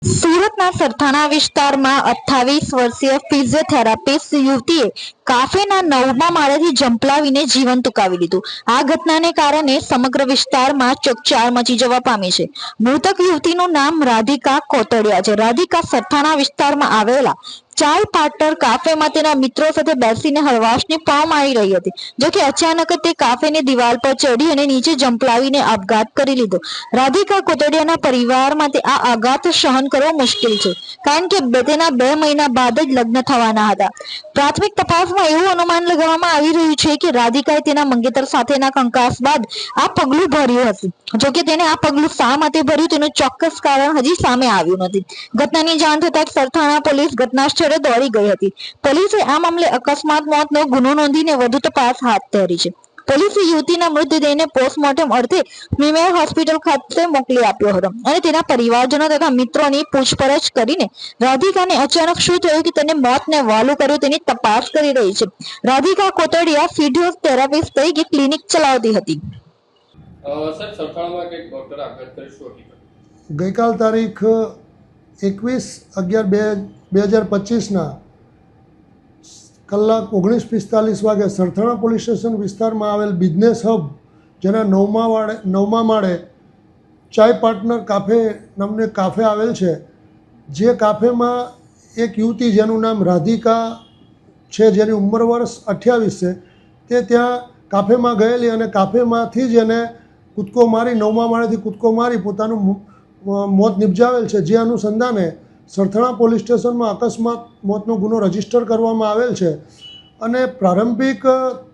સુરતના સરથાણા વિસ્તારમાં 28 વર્ષીય ફિઝિયોથેરાપિસ્ટ યુવતીએ કાફેના 9મા માળેથી ઝંપલાવીને જીવન ટૂંકાવી લીધું. આ ઘટનાને કારણે સમગ્ર વિસ્તારમાં ચકચાર મચી જવા પામી છે. મૃતક યુવતીનું નામ રાધિકા કોતડિયા છે. રાધિકા સરથાણા વિસ્તારમાં આવેલા ચાય પાર્ટનર કાફેમાં તેના મિત્રો સાથે બેસીને હળવાશની પીવા માણી રહી હતી. જોકે અચાનક તે કાફેની દિવાલ પર ચડી અને નીચે ઝંપલાવીને આપઘાત કરી લીધો. રાધિકા કોતડિયાના પરિવાર માટે આ આઘાત સહન કરવો મુશ્કેલ છે, કારણ કે તેના 2 મહિના બાદ જ લગ્ન થવાના હતા. પ્રાથમિક તપાસમાં એવું અનુમાન લગાવવામાં આવી રહ્યું છે કે રાધિકાએ તેના મંગેતર સાથેના કંકાસ બાદ આ પગલું ભર્યું હશે. જોકે તેને આ પગલું શા માટે ભર્યું તેનું ચોક્કસ કારણ હજી સામે આવ્યું નથી. ઘટનાની જાણ થતાં સરથાણા પોલીસ ઘટના સ્થળે દોડી ગઈ હતી. પોલીસે આ મામલે અકસ્માત મોતનો ગુનો નોંધીને વધુ તપાસ હાથ ધરી છે. પોલીસે યુવતીના મૃતદેહને પોસ્ટમોર્ટમ અર્થે પ્રીમિયર હોસ્પિટલ ખાતે મોકલી આપ્યો હતો અને તેના પરિવારજનો તથા મિત્રોની પૂછપરછ કરીને રાધિકાને અચાનક શું થયું કે તેને મોતને વહાલું કર્યું તેની તપાસ કરી રહી છે. રાધિકા કોતડિયા ફિઝિયોથેરાપિસ્ટ તરીકે ક્લિનિક ચલાવતી હતી. ગઈકાલ તારીખ 21/11/2025 કલાક 19:45 વાગે સરથાણા પોલીસ સ્ટેશન વિસ્તારમાં આવેલ બિઝનેસ હબ, જેના 9મા માળે ચાય પાર્ટનર કાફે નામનું એક કાફે આવેલ છે. જે કાફેમાં એક યુવતી જેનું નામ રાધિકા છે, જેની ઉંમર વર્ષ 28 છે, તે ત્યાં કાફેમાં ગયેલી અને કાફેમાંથી જ એને કૂદકો મારી 9મા માળેથી કૂદકો મારી પોતાનું મોત નિપજાવેલ છે. જે અનુસંધાને સરથાણા પોલીસ સ્ટેશનમાં અકસ્માત મોતનો ગુનો રજીસ્ટર કરવામાં આવેલ છે અને પ્રારંભિક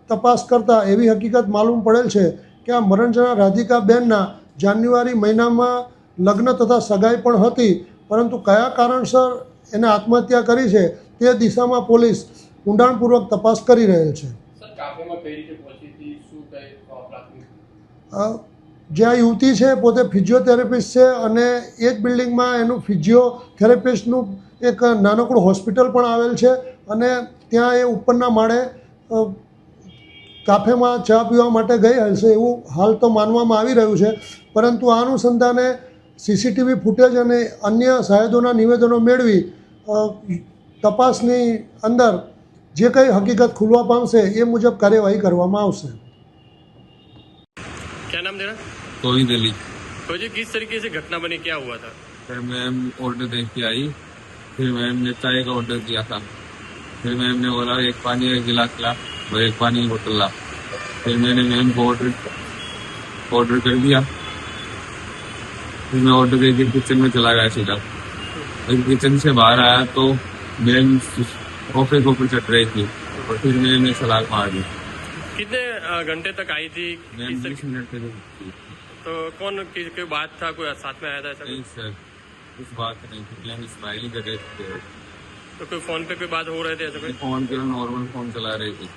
તપાસ કરતાં એવી હકીકત માલુમ પડેલ છે કે આ મરણ જનાર રાધિકાબેનના જાન્યુઆરી મહિનામાં લગ્ન તથા સગાઈ પણ હતી, પરંતુ કયા કારણસર એને આત્મહત્યા કરી છે તે દિશામાં પોલીસ ઊંડાણપૂર્વક તપાસ કરી રહેલ છે. જે આ યુવતી છે પોતે ફિઝિયોથેરાપિસ્ટ છે અને એ જ બિલ્ડિંગમાં એનું ફિઝિયોથેરાપિસ્ટનું એક નાનકડું હોસ્પિટલ પણ આવેલ છે અને ત્યાં એ ઉપરના માળે કાફેમાં ચા પીવા માટે ગઈ હશે એવું હાલ તો માનવામાં આવી રહ્યું છે. પરંતુ આ અનુસંધાને સીસીટીવી ફૂટેજ અને અન્ય સાહેદોના નિવેદનો મેળવી તપાસની અંદર જે કંઈ હકીકત ખુલવા પામશે એ મુજબ કાર્યવાહી કરવામાં આવશે. क्या नाम तेरा? तोहिद अली। तो जी किस तरीके से घटना बनी, क्या हुआ था? फिर मैम ऑर्डर दे के आई, फिर मैम ने चाय का ऑर्डर दिया था, फिर मैम ने बोला एक पानी एक गिलास ला और एक पानी की बोतल ला। फिर मैंने मैम को ऑर्डर कर दिया। फिर मैं ऑर्डर करके किचन में चला गया सीधा। फिर किचन से बाहर आया तो मैम सोफे के ऊपर चढ़ रही थी और फिर मैंने सलाख मार दी। कितने घंटे तक आई थी? मैम 20 मिनट तक थी। तो कौन कोई बात था, कोई साथ में आया था ऐसा? नहीं सर, कुछ बात नहीं थी, मैम स्माइलिंग कर रहे थे। तो कोई फोन पे कोई बात हो रहे थे ऐसा? कोई फोन के नॉर्मल फोन चला रही थी।